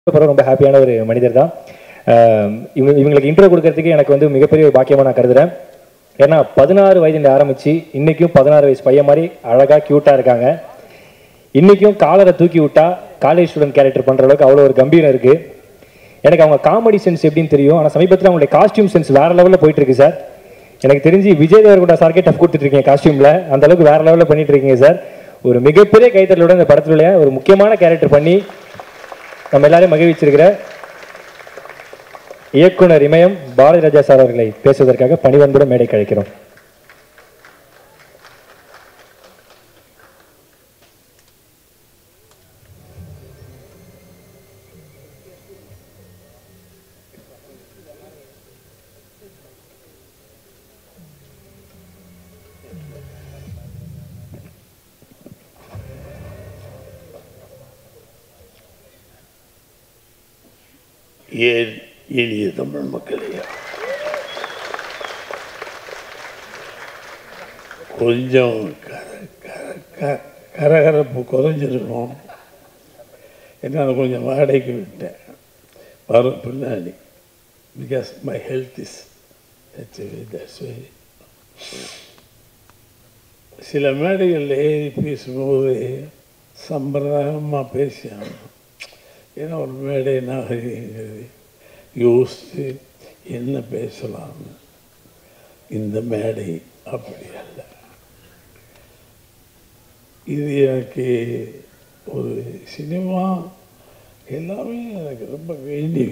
ரொம்ப ஹாப்பியான ஒரு மனிதர் தான். இவங்களுக்கு இன்ட்ரோ கொடுக்கறதுக்கு எனக்கு வந்து மிகப்பெரிய ஒரு பாக்கியமாக நான் கருதுறேன். ஏன்னா 16 வயதுல ஆரம்பித்து இன்றைக்கும் 16 வயசு பையன் மாதிரி அழகாக க்யூட்டாக இருக்காங்க. இன்றைக்கும் காலரை தூக்கி விட்டா காலேஜ் ஸ்டூடெண்ட் கேரக்டர் பண்ணுற அளவுக்கு அவ்வளோ ஒரு கம்பீரம் இருக்குது. எனக்கு அவங்க காமெடி சென்ஸ் எப்படின்னு தெரியும். ஆனால் சமீபத்தில் அவங்களுடைய காஸ்டியூம் சென்ஸ் வேறு லெவலில் போயிட்டுருக்கு சார். எனக்கு தெரிஞ்சு விஜய் தேவர்கொண்டா சார்க்கே டஃப் கொடுத்துட்ருக்கீங்க காஸ்டியூமில். அந்தளவுக்கு வேறு லெவலில் பண்ணிட்டு இருக்கீங்க சார். ஒரு மிகப்பெரிய கைத்தறலோட இந்த படத்துல ஒரு முக்கியமான கேரக்டர் பண்ணி நம்ம எல்லாரையும் மகிழ்ச்சிருக்கிற இயக்குனர் இமயம் பாரதி ராஜா சார் அவர்களை பேசுவதற்காக பணிவன்புடன் மேடை கழிக்கிறோம். ஏன் எளிய தமிழ் மக்களே, கொஞ்சம் கரகரப்பு குறைஞ்சிருக்கும். என்னால் கொஞ்சம் வாடகைக்கு விட்டேன் வரும் பின்னாடி. பிகாஸ் மை ஹெல்த் இஸ் சில மேடைகளில் ஏறி பேசும்போது சம்பிரதாயமாக பேசியாங்க. ஏன்னா ஒரு மேடை நாகரிகங்கிறது யோசித்து என்ன பேசலாம்னு. இந்த மேடை அப்படி அல்ல. இது எனக்கு ஒரு சினிமா எல்லாமே எனக்கு ரொம்ப வேண்டி.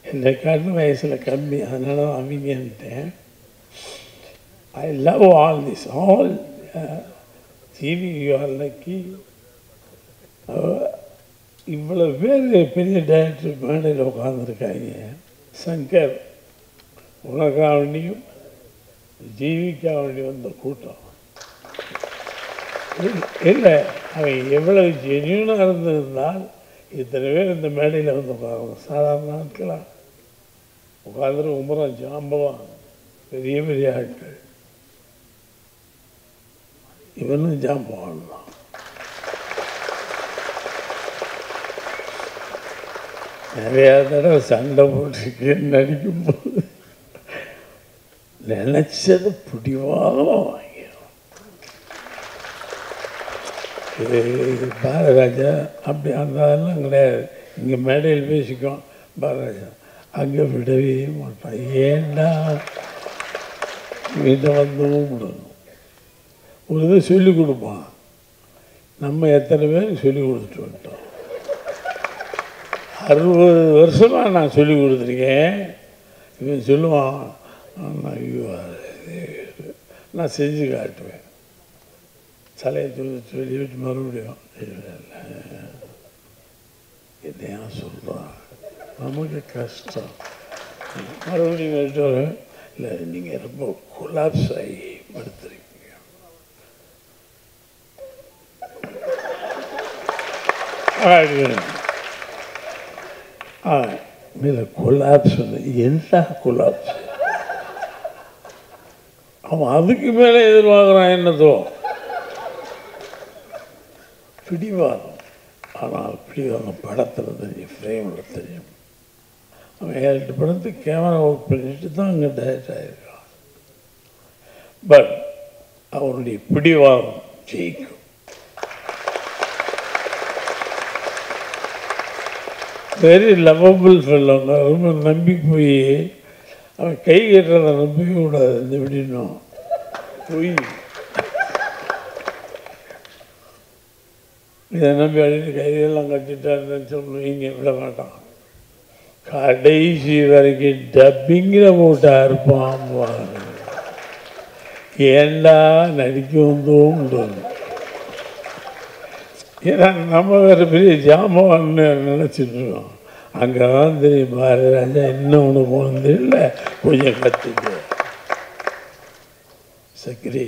என்னை காட்டு வயசில் கம்மி, அதனால தான் அவங்கன்ட்டேன். I love all this all TV. You are lucky. இவ்வளோ பேர் பெரிய டைரக்டர் மேடையில் உட்காந்துருக்காங்க. சங்கர் உனக்காவண்டியும் ஜீவிக்காவண்டியும் வந்த கூட்டம் இல்லை. அவன் எவ்வளவு ஜென்யூனாக இருந்திருந்தால் இத்தனை பேர் இந்த மேடையில் வந்து உட்காந்து சாதாரண நாட்களாக உட்காந்துட்டு உமரம் ஜாம்பவான் பெரிய பெரிய ஆட்கள். இவனும் ஜாம்பவான் தான். நிறையா தடவை சண்டை போட்டு நடிக்கும்போது நினைச்சது பிடிவாக வாங்கிடும். இது பாரதிராஜா அப்படி அந்ததெல்லாம் கிடையாது. இங்கே மேடையில் பேசிக்கும் பாரதிராஜா, அங்கே விடவே மாட்டான். ஏண்டா வீட்டை வந்து விடணும். ஒரு இதை சொல்லிக் கொடுப்பான். நம்ம எத்தனை பேருக்கு சொல்லிக் கொடுத்துட்டு வந்துட்டோம். 60 வருஷமாக நான் சொல்லி கொடுத்துருக்கேன். இவன் சொல்லுவான், நான் செஞ்சு காட்டுவேன். தலையை சொல்லி விட்டு மறுபடியும் என்னையா சொல்கிறான். நமக்கு கஷ்டம். மறுபடியும் கேட்டு இல்லை, நீங்கள் ரொம்ப கொலாப்ஸ் ஆகி படுத்துறீங்க. மேலே கொலாப்ஸ் என்ன கொலாப்ஸ்? அவன் அதுக்கு மேலே எதிர்பார்க்குறான். என்னதோ பிடிவாதம். ஆனால் பிடிவாதம் படத்தில் தெரியும், ஃப்ரேமில் தெரியும். அவன் 7 படத்துக்கு கேமரா ஒர்க் பண்ணிட்டு தான் அங்கே டைரக்ட் ஆகிருக்கான். பட் அவனுடைய பிடிவாதம் ஜெயிக்கும். வெரி லவபிள் ஃபெல்லோங்க. ரொம்ப நம்பி போய் அவன் கை கட்டுறதை நம்பிக்க கூடாது. இந்த எப்படின்னும் போய் இதை நம்பி அடிட்டு கையெல்லாம் கட்டிட்டாருன்னு சொல்லுவீங்க. விட மாட்டான். கடைசி வரைக்கும் டப்பிங்கில் போட்டா இருப்பான். ஏண்டா நடிக்க வந்தோம். ஏன்னா நம்ம வேறு பெரிய ஜாமான்னு நினச்சிட்ருக்கோம். அங்கே தான் தெரியும் பாரதிராஜா இன்னும் ஒன்று போனது இல்லை, கொஞ்சம் கற்றுக்க. சக்ரி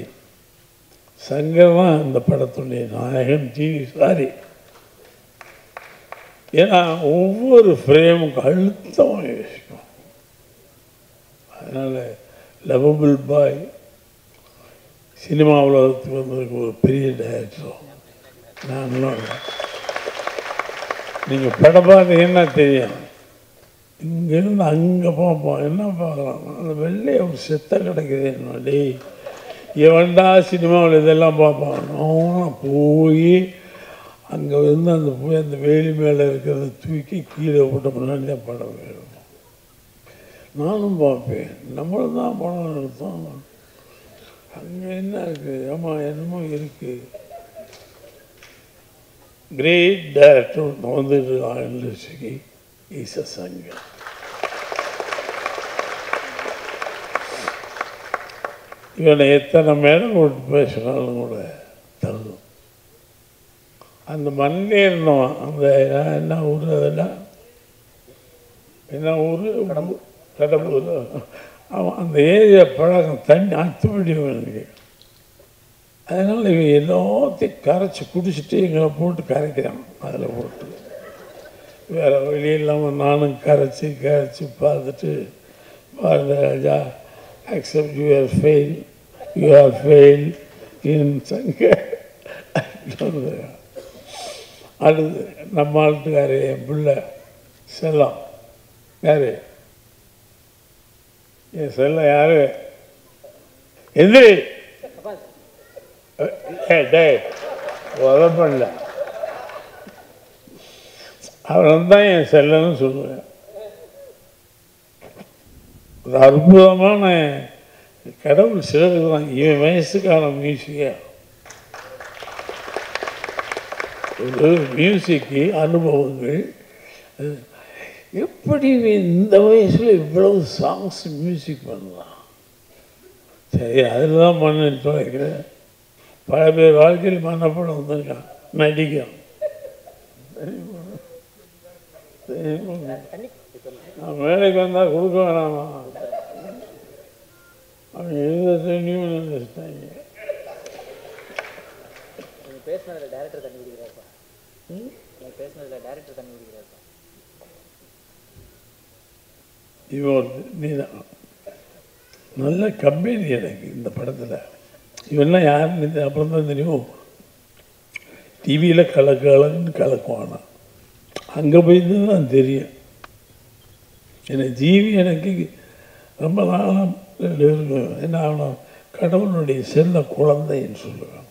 சங்கர் தான் இந்த படத்துடைய நாயகன். TV sorry. ஏன்னா ஒவ்வொரு ஃப்ரேமும் அழுத்தமாக யோசிக்கும். அதனால் லவபிள் பாய் சினிமா உலகத்துக்கு வந்ததுக்கு ஒரு பெரிய டைரக்டர். நாங்களும் நீங்கள் படம் பார்த்தீங்கன்னா தெரியும். இங்கேருந்து அங்கே பார்ப்போம். என்ன பார்க்கலாம், அந்த வெள்ளையை ஒரு செத்த கிடைக்குது என்னடி எவன்டா சினிமாவில் இதெல்லாம் பார்ப்பான். நான் போய் அங்கே வந்து அந்த போய் அந்த வேலி மேலே இருக்கிறத தூக்கி கீழே போட்ட முன்னாடி தான் படம் வேணும். நானும் பார்ப்பேன். நம்மளும் தான் படம் எடுத்தோம். அங்கே என்ன இருக்குது? ஆமாம், என்னமோ இருக்குது. கிரேட் டைரக்டர் வந்துட்டு இண்டஸ்ட்ரிக்கு ஈச சங்கம். இவனை எத்தனை மேடம் போட்டு பேசினாலும் கூட தள்ளும். அந்த மண்ணிலே இருந்தோம். அந்த என்ன ஊர், அதெல்லாம் என்ன ஊர்? கடம்பூர். அவன் அந்த ஏரியா பழகம் தண்ணி அத்துப்படி எனக்கு. அதனால் இவன் எல்லாத்தையும் கரைச்சி குடிச்சிட்டு எங்களை போட்டு கரைக்கிறான். அதில் போட்டு வேறு வழி இல்லாமல் நானும் கரைச்சி பார்த்துட்டு ராஜா accept you have failed in சங்க. அடுத்து நம்ம ஆளுக்காரு என் பிள்ளை செல்லம். யாரு என் செல்லம்? யாரு? எது உதப்பண்ணல. அவன் தான் என் செல்லன்னு சொல்லுவேன். ஒரு அற்புதமான கடவுள் சிலருக்கு தான் இவன் வயசுக்கான மியூசிக்கா. ஒரு மியூசிக்கு அனுபவங்கள். எப்படி இந்த வயசில் இவ்வளவு சாங்ஸ் மியூசிக் பண்ணலாம்? சரி, அதில் தான் பண்ணிட்டு வைக்கிறேன். பல பேர் வாழ்க்கையில் மன்னப்படம் வந்திருக்கான், நடிக்கான். நான் வேலைக்கு வந்தால் கொடுக்க வேணாமா? அவங்க எழுத தெரியும் நினைச்சிட்டாங்க. இவன் நீதான் நல்ல கம்பெனி எனக்கு இந்த படத்தில். இவெல்லாம் யாருன்னு அப்புறம் தான் தெரியும். டிவியில் கலக்கலன்னு கலக்குவானா, அங்கே போய் தான் தெரியும். ஏன்னா ஜீவி எனக்கு ரொம்ப நாளாக இருக்கும். என்ன ஆகணும், கடவுளுடைய செல்ல குழந்தைன்னு சொல்லுவான்.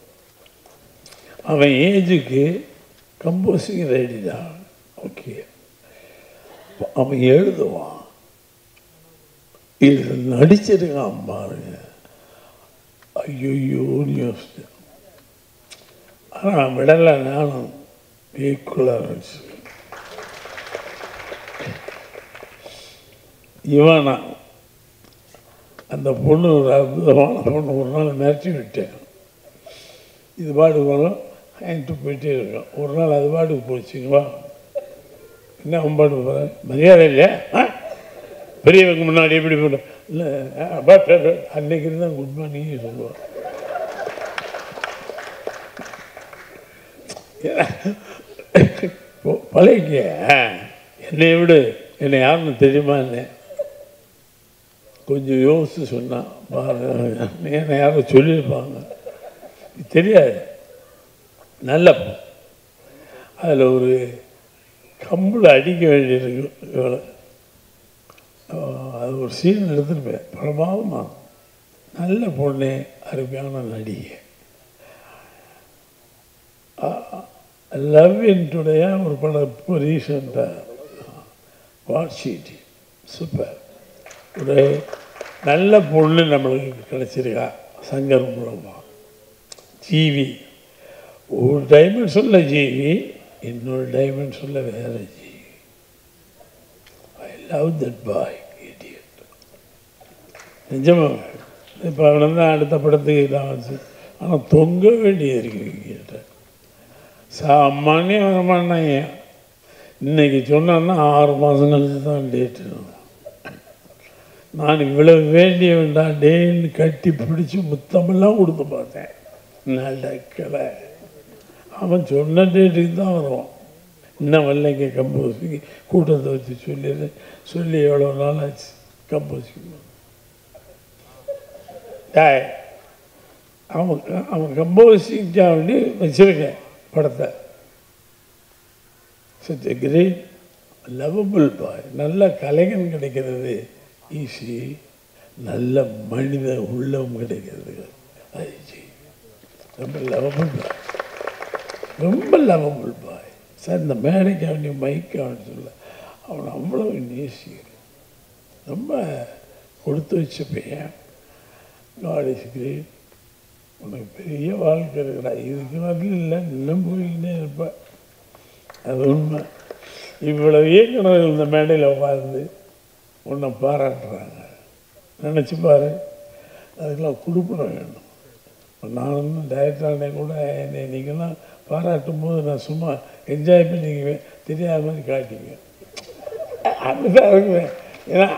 அவன் ஏஜுக்கு கம்போசிங் ரெடி தான். ஓகே, அவன் எழுதுவான், இது நடிச்சிருக்கான் பாருங்க. ஐயோன்னு யோசிச்சேன். ஆனால் விடலை, நானும் ஈக்குவலாக நடிச்சு. இவனா அந்த பொண்ணு ஒரு அற்புதமான பொண்ணு. ஒரு நாள் மிரட்டி விட்டேன். இது பாட்டுக்கு போனோம், வாங்கிட்டு போயிட்டே இருக்கோம். ஒரு நாள் அது பாட்டுக்கு போச்சுங்களா, என்ன அவன் பாட்டுக்கு போகிறேன், மரியாதை இல்லையா? பெரியவங்க முன்னாடி எப்படி போட இல்லை, அன்னைக்கு இருந்தால் குட் மார்னிங் சொல்லுவான். பழகிக்க, என்னை விடு, என்னை யாருன்னு தெரியுமா? இல்லை, கொஞ்சம் யோசித்து சொன்னான். என்னை யாரும் சொல்லியிருப்பாங்க, தெரியாது. நல்ல அதில் ஒரு கம்பில் அடிக்க வேண்டியிருக்கு இவளை. அது ஒரு சீன் எடுத்துருப்பேன். பிரபாவமா நல்ல பொண்ணே, அருமையான நடிகை. லவ் இன்டுடைய ஒரு படம் இப்போ ரீசெண்டாக வாட்சிட்டி சூப்பர். ஒரு நல்ல பொண்ணு நம்மளுக்கு கிடச்சிருக்கா சங்கர் மூலமாக. ஜீவி ஒரு டைமென்ஷனில் ஜீவி, இன்னொரு டைமென்ஷனில் வேறு ஜீவி. I love that boy idiot. நிஜமாக இப்போ அவனை தான் அடுத்த படத்துக்கு இதான் வச்சு. ஆனால் தொங்க வேண்டியது இருக்கு. சாமானியம் வரமாட்டாங்க. இன்னைக்கு சொன்னான்னா 6 மாதம் கழிச்சு தான் டேட்டு. நான் இவ்வளவு வேண்டிய வேண்டாம் டேன்னு கட்டி பிடிச்சி முத்தமெல்லாம் கொடுத்து பார்த்தேன். நடக்கலை. அவன் சொன்ன டேட்டுக்கு தான் வருவான். இன்னும் வரலைங்க கம்போசிக்கு. கூட்டத்தை வச்சு சொல்லி எவ்வளோ நாள் ஆச்சு கம்போசிக்கு. அவன் கம்போசிக்காக வேண்டி வச்சுருக்கேன் படத்தை. such a great lovable boy. நல்ல கலைஞன் கிடைக்கிறது ஈஸி, நல்ல மனித உள்ளம் கிடைக்கிறது ஈஸி. ரொம்ப லவபிள் பாய், ரொம்ப லவபிள் பாய் சார். இந்த மேடைக்கு அவனுக்கு மைக்கு அவனு சொல்ல, அவனை அவ்வளோ நேசிக்கிறேன். ரொம்ப கொடுத்து வச்ச பையன். God is great. உனக்கு பெரிய வாழ்க்கை இருக்கிறா. இதுக்கு வரல இல்லை, இன்னும் போயின்னே இருப்பேன். அது உண்மை. இவ்வளவு இயக்குநர்கள் இந்த மேடையில் உட்கார்ந்து உன்னை பாராட்டுறாங்க. நினச்சி பாரு, அதுக்கெல்லாம் கொடுப்பட வேண்டும். நானும் டைரக்டரானே கூட என்னை நீங்கள்லாம் பாராட்டும் போது நான் சும்மா என்ஜாய் பண்ணிக்குவேன், தெரியாத மாதிரி காட்டிக்குவேன். அதுதான் இருக்குவேன். ஏன்னா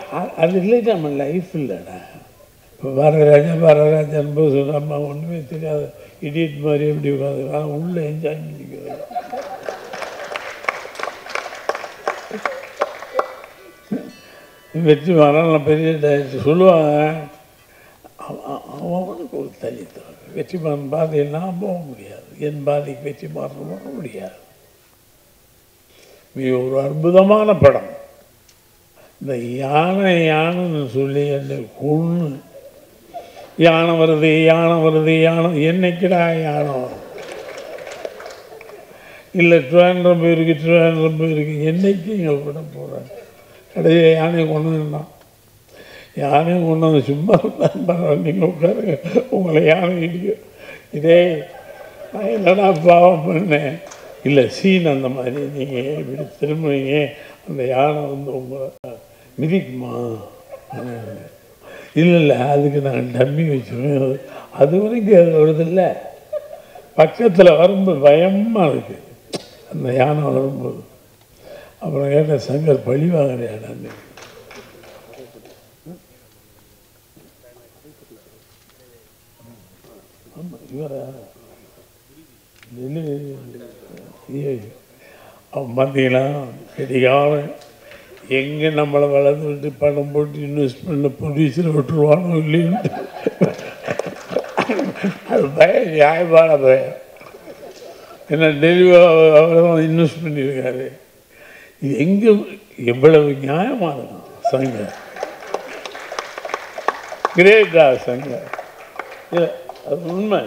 அது இல்லை, நம்ம லைஃப் இல்லைடா. இப்போ பாரதராஜன் போது நம்ம ஒன்றுமே தெரியாத இடியட் மாதிரி எப்படி உட்காந்து ஆனால் உள்ளே என்ஜாய் பண்ணிக்குவேன். வெற்றி மாறலாம் பெரிய டைரக்டர் சொல்லுவாங்க, அவனுக்கு ஒரு தனித்தவன். வெற்றிமாறன் பாதையில் நான் போக முடியாது, என் பாதைக்கு வெற்றிமாறன் போக முடியாது. மிக ஒரு அற்புதமான படம். இந்த யானைன்னு சொல்லி என்னை கொன்று, யானை வருது யானை வருது யானை, என்னைக்குடா யானை வரும்? இல்லை ட்ரிவாண்ட்ரம் போயிருக்கு என்னைக்கு இங்கே விட போகிறேன். கடைசியாக யானையை கொண்டு வந்தான். யானையை கொண்டு வந்து சும்மா பரவாயில்ல, நீங்கள் உட்காருங்க, உங்களை யானை இடிக்கும். இதே நான் என்னடா பாவம் பண்ணேன். இல்லை சீன் அந்த மாதிரி, நீங்கள் இப்படி திரும்புவீங்க, அந்த யானை வந்து உங்களை மிதிக்குமா? இல்லை அதுக்கு நான் டம்மி வச்சுருவேன். அது வரைக்கும் அது வருதில்லை, பக்கத்தில் வரும்போது பயமாக இருக்குது அந்த யானை வரும்போது. அப்புறம் கேட்ட சங்கர் பழி வாங்குறியாடான்னு. ஆமாம் இவரா அவன் பார்த்தீங்களா கிடைக்காம எங்கே நம்மளை வளர்ந்து விட்டு பணம் போட்டு இன்வெஸ்ட் பண்ண ப்ரொடியூசரை விட்டுருவானோ இல்லைன்ட்டு அது பயம், நியாயமான பயம். ஏன்னா டெலிவரி அவர் இன்வெஸ்ட் பண்ணியிருக்காரு. இது எங்கே எவ்வளவு நியாயமாக இருக்கும் சங்கர். கிரேட்டா சங்கர். இல்லை அது உண்மை.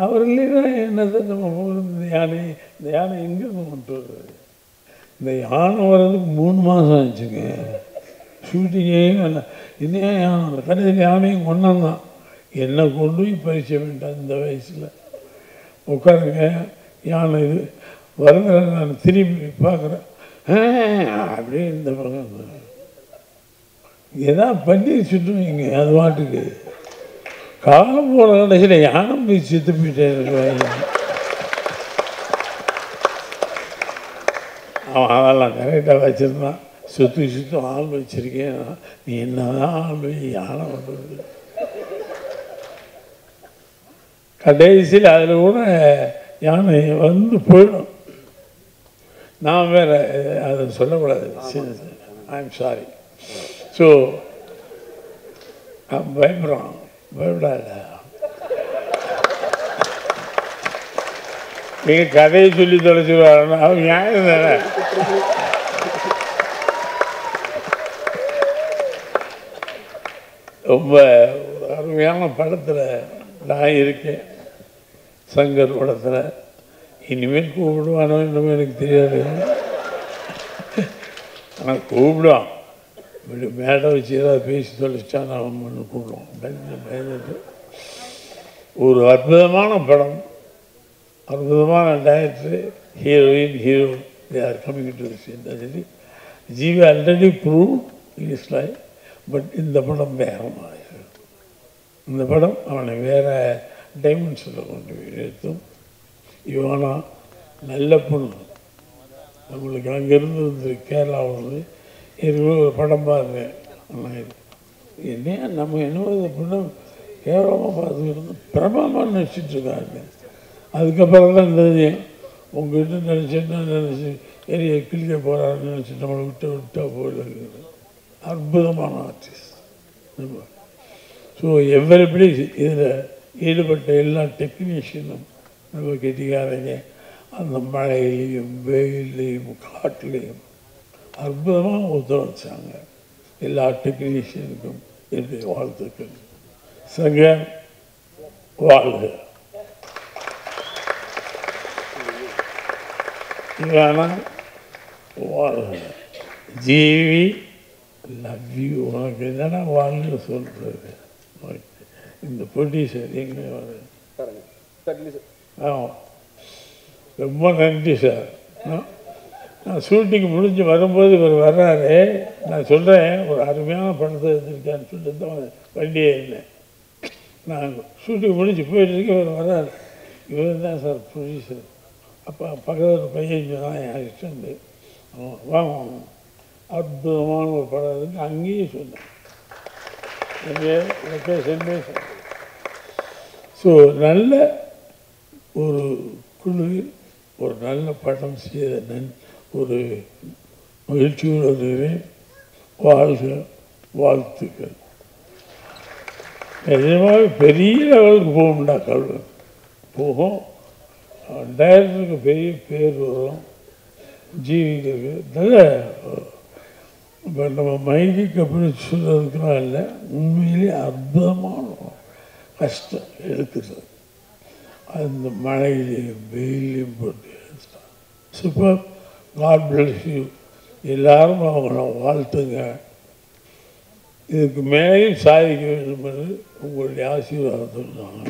அவர் இல்லைன்னா என்னது நம்ம இந்த யானை எங்கேருந்து கொண்டு வருது? இந்த யானை வர்றதுக்கு 3 மாதம் ஆச்சுங்க. ஷூட்டிங்கே இன்னும் யானை கடைசியில் யானையும் கொண்டாந்தான். என்னை கொண்டு போய் பறிச்ச வேண்டாம் இந்த வயசில். உட்காருங்க யானை இது வருங்க, நான் திரும்பி பார்க்குறேன் அப்படியே இந்த பக்கம் எதாவது பண்ணி சுட்டுவீங்க. அது பாட்டுக்கு காலம் போன கடைசியில் யானை போய் செத்து போயிட்டேன். அவன் அதெல்லாம் கரெக்டாக வச்சுருந்தான். சுற்றும் ஆள் வச்சுருக்கேன். நீ என்னதான் ஆள் போய் யானை பண்ணுறது? கடைசியில் அதில் கூட யானை வந்து போயிடும். நான் வேறு அதை சொல்லக்கூடாது. I'm sorry. ஸோ பயப்படுறான். பயப்படாத, நீங்கள் கதையை சொல்லி தொலைச்சிடுவாருன்னா அவன் நியாயம் தானே. ரொம்ப அருமையான படத்தில் நான் இருக்கேன், சங்கர் படத்தில். இனிமேல் கூப்பிடுவானோ இன்னும் எனக்கு தெரியாது. ஆனால் கூப்பிடுவான். மேடை வச்சு ஏதாவது பேசி தொலைச்சா நான் ஒன்று கூப்பிடுவோம். பயந்துட்டு ஒரு அற்புதமான படம், அற்புதமான director, heroine, hero, they are coming to this industry. GV already prove in his life. But இந்த படம் வேறு மாதிரி. இந்த படம் அவனை வேறு டைமென்ஷனில் கொண்டு போய் நிறுத்தும். இவனா நல்ல பொண்ணு. நம்மளுக்கு அங்கேருந்து வந்து கேரளாவில் ஒரு படம் பாருங்க. என்னையா நம்ம என்ன பொண்ணு கேவலமாக பார்த்துக்கிட்டு பிரபலமாக நினச்சிட்ருக்காங்க. அதுக்கப்புறம் தான் இந்த உங்கள்கிட்ட நினச்சேன்னா நினச்சி ஏரியா கிளிக்க போகிறான்னு நினச்சி நம்மளை விட்டா போயிடுது. அற்புதமான ஆர்டிஸ்ட் நம்ம. ஸோ எவ்வளவு இதில் ஈடுபட்ட எல்லா டெக்னீஷியனும் நம்ம கெட்டிக்காரங்க. அந்த மழையிலையும் வெயிலையும் காட்டிலையும் அற்புதமாக ஒத்துழைச்சாங்க. எல்லா டெக்னீஷியனுக்கும் என்னுடைய வாழ்த்துக்கள். சங்க வாழ்க. இவானா வாழ்க. ஜீவி லவ் யூ. உனக்கு என்னன்னா வாழ்ந்து சொல்கிறது. இந்த ப்ரொடியூசர் எங்கே வர? ஆமாம், ரொம்ப நன்றி சார். நான் ஷூட்டிங் முடிஞ்சு வரும்போது இவர் வர்றாரு. நான் சொல்கிறேன் ஒரு அருமையான படத்தை எடுத்திருக்கான்னு சொல்லிட்டு தான் வண்டியே இல்லை. நான் ஷூட்டிங் முடிஞ்சு போயிட்டு இருக்கேன், இவர் வர்றாரு. இவர் தான் சார் ப்ரொடியூசர். அப்போ பக்கத்தில் பையன் தான் என் அசிஸ்டண்ட்டு. வாங்க, அற்புதமான ஒரு படம் இருக்குது. அங்கேயே சொன்னேன், எங்கே லொக்கேஷன்மே சொன்னேன். ஸோ நல்ல ஒரு குழுவில் ஒரு நல்ல படம் செய்த ஒரு மகிழ்ச்சியுடன் வாழ்க. வாழ்த்துக்கள். நிஜமாக பெரிய லெவலுக்கு போகும்டா கல்வி போகும். டைரக்டருக்கு பெரிய பேர் வரும், ஜீவிக்கு நல்ல. இப்போ நம்ம மைதிக்கு அப்படி சொல்கிறதுக்கெல்லாம் இல்லை, உண்மையிலேயே அற்புதமான கஷ்டம் எடுக்கிறது. அந்த மழையிலையும் வெயிலையும் போட்டு சூப்பர். God bless you. எல்லாரும் அவங்கள வாழ்த்துங்க. இதுக்கு மேலேயும் சாதிக்க வேண்டும் என்று உங்களுடைய ஆசீர்வாதத்தை நான்